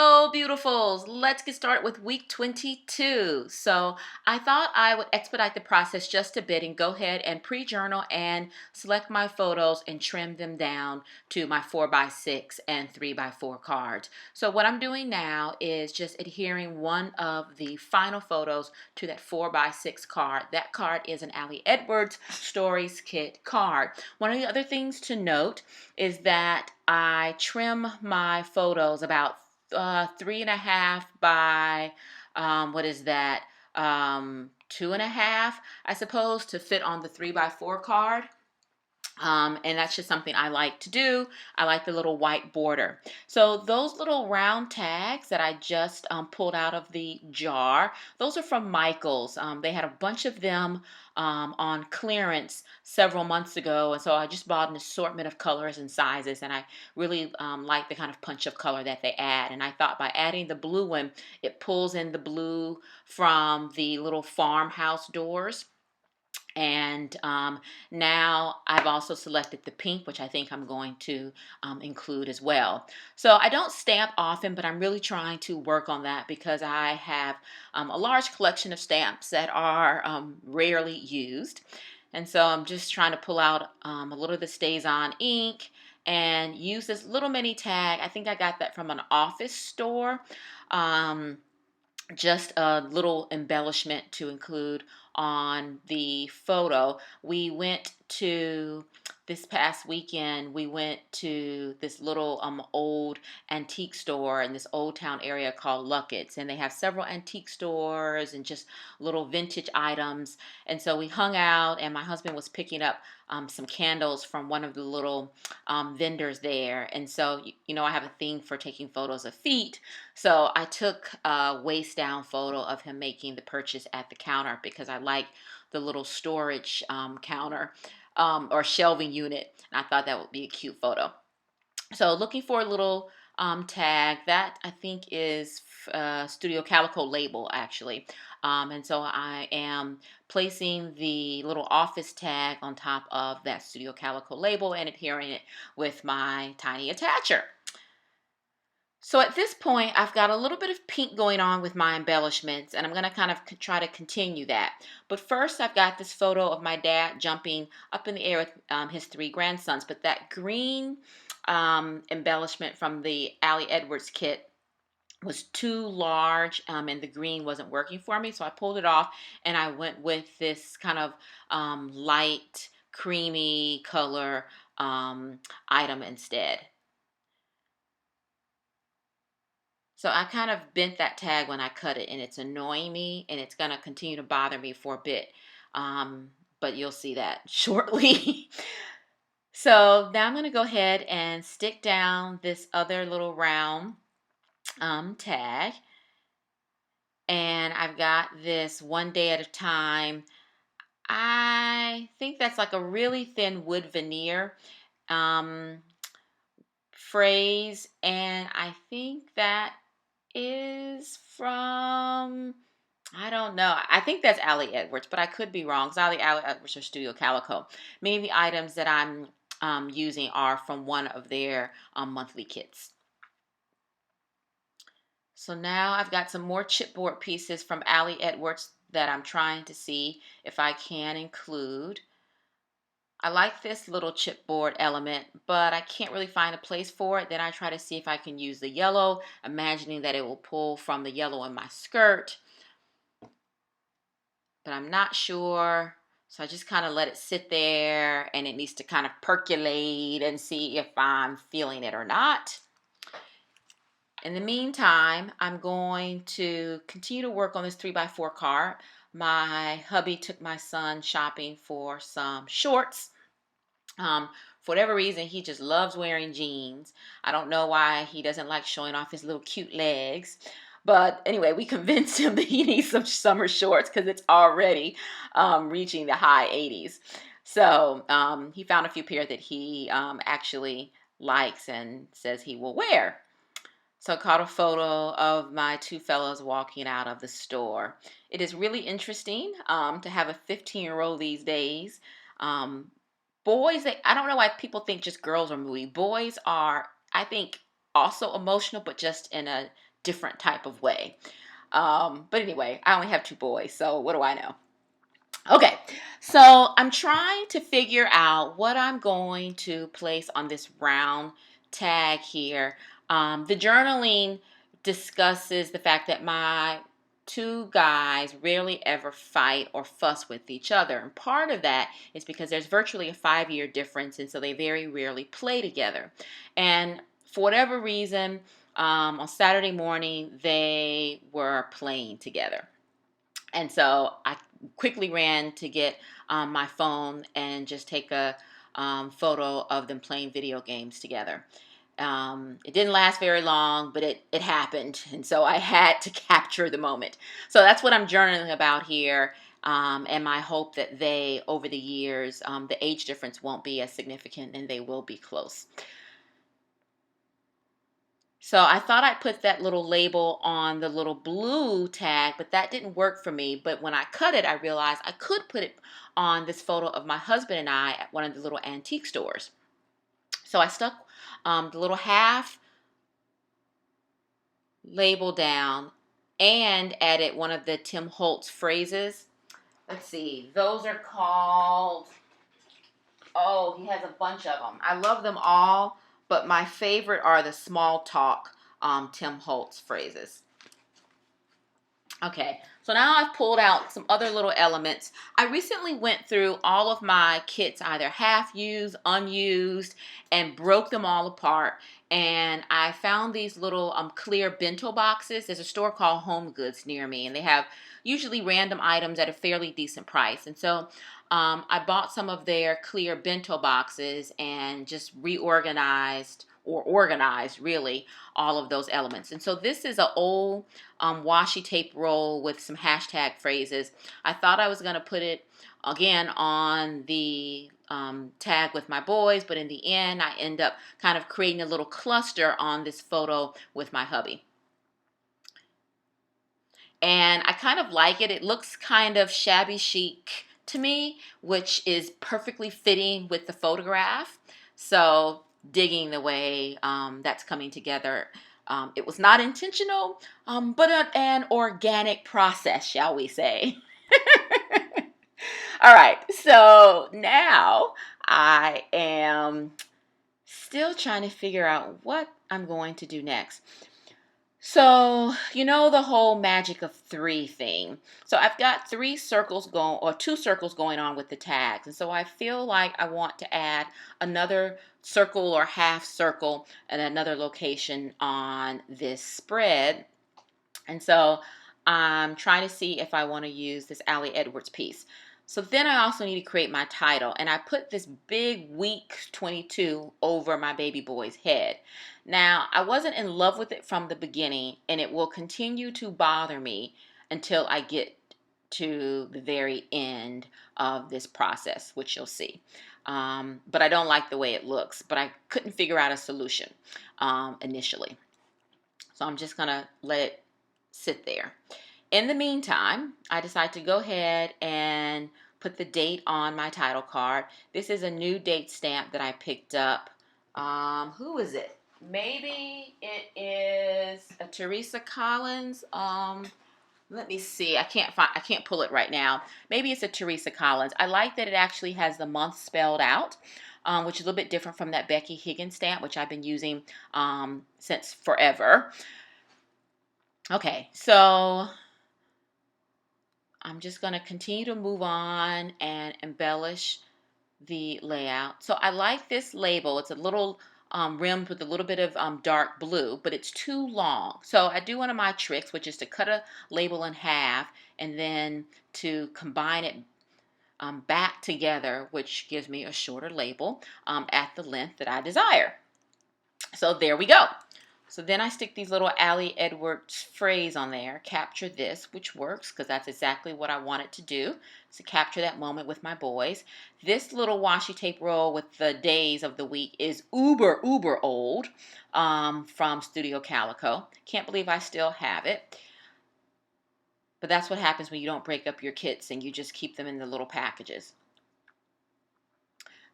Oh, beautifuls. Let's get started with week 22. So, I thought I would expedite the process just a bit and go ahead and pre journal and select my photos and trim them down to my 4 by 6 and 3 by 4 cards. So, what I'm doing now is just adhering one of the final photos to that 4 by 6 card. That card is an Ali Edwards Stories Kit card. One of the other things to note is that I trim my photos about 3.5 by what is that? 2.5, I suppose, to fit on the 3 by 4 card. And that's just something I like to do. I like the little white border. So those little round tags that I just pulled out of the jar, those are from Michaels. They had a bunch of them on clearance several months ago, and so I just bought an assortment of colors and sizes, and I really like the kind of punch of color that they add. And I thought by adding the blue one, it pulls in the blue from the little farmhouse doors. And now I've also selected the pink, which I think I'm going to include as well. So I don't stamp often, but I'm really trying to work on that because I have a large collection of stamps that are rarely used. And so I'm just trying to pull out a little of the StazOn ink and use this little mini tag. I think I got that from an office store. Um, just a little embellishment to include on the photo. We went to this past weekend, we went to this little old antique store in this old town area called Luckett's, and they have several antique stores and just little vintage items. And so we hung out, and my husband was picking up some candles from one of the little vendors there. And so, I have a thing for taking photos of feet. So I took a waist down photo of him making the purchase at the counter because I like the little storage counter or shelving unit. And I thought that would be a cute photo. So looking for a little tag that I think is Studio Calico label actually. And so I am placing the little office tag on top of that Studio Calico label and adhering it with my tiny attacher. So at this point, I've got a little bit of pink going on with my embellishments, and I'm going to kind of try to continue that. But first, I've got this photo of my dad jumping up in the air with his three grandsons. But that green embellishment from the Ali Edwards kit was too large, and the green wasn't working for me. So I pulled it off, and I went with this kind of light, creamy color item instead. So I kind of bent that tag when I cut it, and it's annoying me, and it's going to continue to bother me for a bit. But you'll see that shortly. So now I'm going to go ahead and stick down this other little round tag. And I've got this one day at a time. I think that's like a really thin wood veneer um, phrase. And I think that is from, I don't know. I think that's Ali Edwards, but I could be wrong. Because Ali Edwards or Studio Calico. Many of the items that I'm using are from one of their monthly kits. So now I've got some more chipboard pieces from Ali Edwards that I'm trying to see if I can include. I like this little chipboard element, but I can't really find a place for it. Then I try to see if I can use the yellow, imagining that it will pull from the yellow in my skirt. But I'm not sure. So I just kind of let it sit there, and it needs to kind of percolate and see if I'm feeling it or not. In the meantime, I'm going to continue to work on this 3 by 4 card. My hubby took my son shopping for some shorts. For whatever reason, he just loves wearing jeans. I don't know why he doesn't like showing off his little cute legs. But anyway, we convinced him that he needs some summer shorts because it's already reaching the high 80s. So he found a few pair that he actually likes and says he will wear. So I caught a photo of my two fellows walking out of the store. It is really interesting to have a 15-year-old these days. Um, Boys, I don't know why people think just girls are moody. Boys are, I think, also emotional, but just in a different type of way. But anyway, I only have 2 boys, so what do I know? Okay, so I'm trying to figure out what I'm going to place on this round tag here. The journaling discusses the fact that my 2 guys rarely ever fight or fuss with each other. And part of that is because there's virtually a 5-year difference, and so they very rarely play together. And for whatever reason, on Saturday morning, they were playing together. And so I quickly ran to get my phone and just take a photo of them playing video games together. It didn't last very long, but it happened. And so I had to capture the moment. So that's what I'm journaling about here. And my hope that they, over the years, the age difference won't be as significant and they will be close. So I thought I'd put that little label on the little blue tag, but that didn't work for me. But when I cut it, I realized I could put it on this photo of my husband and I at one of the little antique stores. So I stuck the little half label down and added one of the Tim Holtz phrases. Let's see, those are called, oh, he has a bunch of them. I love them all, but my favorite are the small talk Tim Holtz phrases. Okay, so now I've pulled out some other little elements. I recently went through all of my kits, either half used, unused, and broke them all apart. And I found these little clear bento boxes. There's a store called Home Goods near me, and they have usually random items at a fairly decent price. And so I bought some of their clear bento boxes and just reorganized or organized really all of those elements. And so this is an old washi tape roll with some hashtag phrases. I thought I was going to put it again on the tag with my boys, but in the end I end up kind of creating a little cluster on this photo with my hubby. And I kind of like it. It looks kind of shabby chic to me, which is perfectly fitting with the photograph. So digging the way that's coming together. It was not intentional, but an organic process, shall we say. All right, so now I am still trying to figure out what I'm going to do next. So, you know the whole magic of 3 thing. So I've got 3 circles going, or 2 circles going on with the tags. And so I feel like I want to add another circle or half circle at another location on this spread. And so I'm trying to see if I want to use this Ali Edwards piece. So then I also need to create my title. And I put this big week 22 over my baby boy's head. Now, I wasn't in love with it from the beginning, and it will continue to bother me until I get to the very end of this process, which you'll see. But I don't like the way it looks, but I couldn't figure out a solution initially. So I'm just going to let it sit there. In the meantime, I decided to go ahead and put the date on my title card. This is a new date stamp that I picked up. Who is it? Maybe it is a Teresa Collins. Let me see. I can't pull it right now. Maybe it's a Teresa Collins. I like that it actually has the month spelled out, which is a little bit different from that Becky Higgins stamp, which I've been using since forever. Okay, so I'm just going to continue to move on and embellish the layout. So I like this label. It's a little rimmed with a little bit of dark blue, but it's too long. So I do one of my tricks, which is to cut a label in half and then to combine it back together, which gives me a shorter label at the length that I desire. So there we go. So then I stick these little Ali Edwards phrase on there, capture this, which works because that's exactly what I wanted to do, to capture that moment with my boys. This little washi tape roll with the days of the week is uber old from Studio Calico. Can't believe I still have it. But that's what happens when you don't break up your kits and you just keep them in the little packages.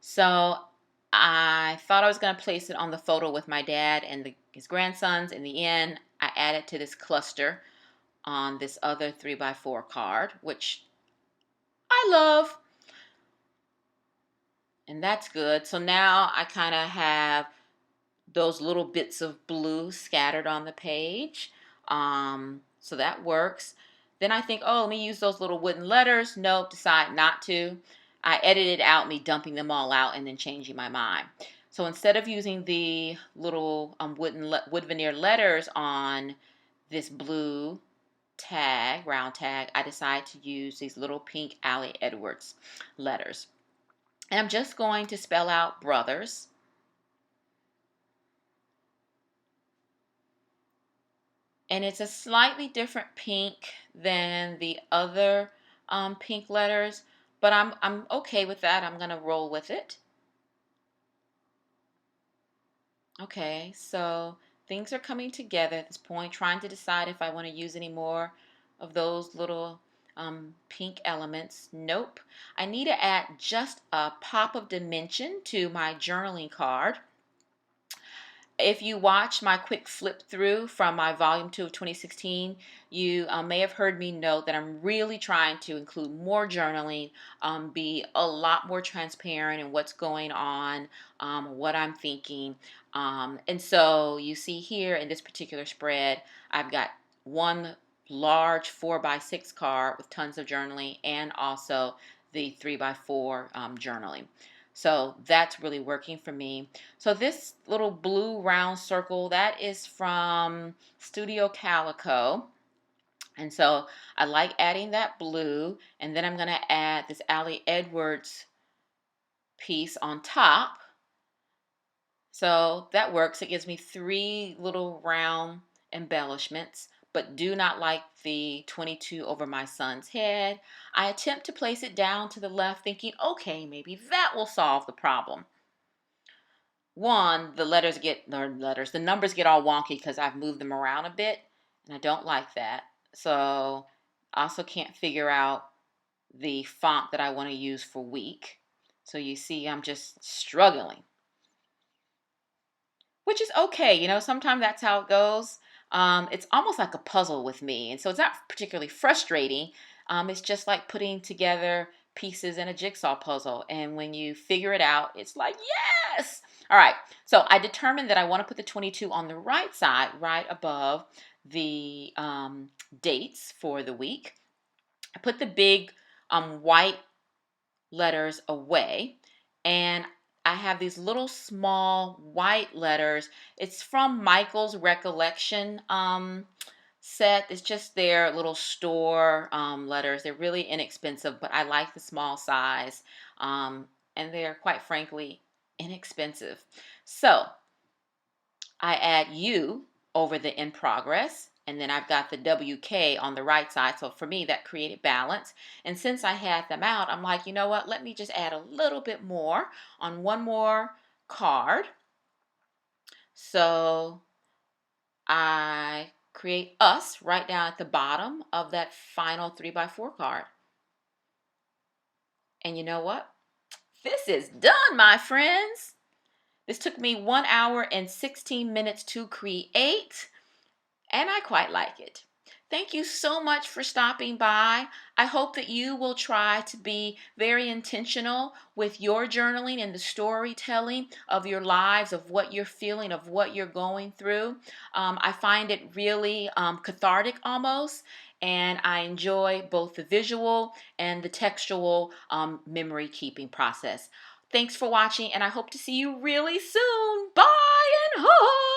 So I thought I was going to place it on the photo with my dad and his grandsons. In the end, I added to this cluster on this other 3x4 card, which I love. And that's good. So now I kind of have those little bits of blue scattered on the page. So that works. Then I think, oh, let me use those little wooden letters. Nope, decide not to. I edited out me dumping them all out and then changing my mind. So instead of using the little wood veneer letters on this blue tag, round tag, I decided to use these little pink Ali Edwards letters. And I'm just going to spell out brothers. And it's a slightly different pink than the other pink letters, but I'm okay with that. I'm gonna roll with it. Okay, so things are coming together at this point, trying to decide if I want to use any more of those little pink elements. Nope. I need to add just a pop of dimension to my journaling card. If you watch my quick flip through from my volume 2 of 2016, you may have heard me note that I'm really trying to include more journaling, be a lot more transparent in what's going on, what I'm thinking. And so you see here in this particular spread, I've got one large 4x6 card with tons of journaling and also the 3x4 journaling. So that's really working for me. So this little blue round circle, that is from Studio Calico. And so I like adding that blue. And then I'm going to add this Ali Edwards piece on top. So that works. It gives me 3 little round embellishments, but do not like the 22 over my son's head. I attempt to place it down to the left thinking, okay, maybe that will solve the problem. One, the numbers get all wonky because I've moved them around a bit, and I don't like that. So I also can't figure out the font that I want to use for week. So you see, I'm just struggling, which is okay. Sometimes that's how it goes. It's almost like a puzzle with me. And so it's not particularly frustrating. It's just like putting together pieces in a jigsaw puzzle. And when you figure it out, it's like, yes! All right. So I determined that I want to put the 22 on the right side, right above the dates for the week. I put the big white letters away, and I have these little small white letters. It's from Michael's Recollection set. It's just their little store letters. They're really inexpensive, but I like the small size, and they're quite frankly inexpensive. So I add U over the in progress, and then I've got the WK on the right side. So for me, that created balance. And since I had them out, I'm like, you know what? Let me just add a little bit more on one more card. So I create us right down at the bottom of that final 3x4 card. And you know what? This is done, my friends. This took me 1 hour and 16 minutes to create, and I quite like it. Thank you so much for stopping by. I hope that you will try to be very intentional with your journaling and the storytelling of your lives, of what you're feeling, of what you're going through. I find it really cathartic almost, and I enjoy both the visual and the textual memory keeping process. Thanks for watching, and I hope to see you really soon. Bye and ho!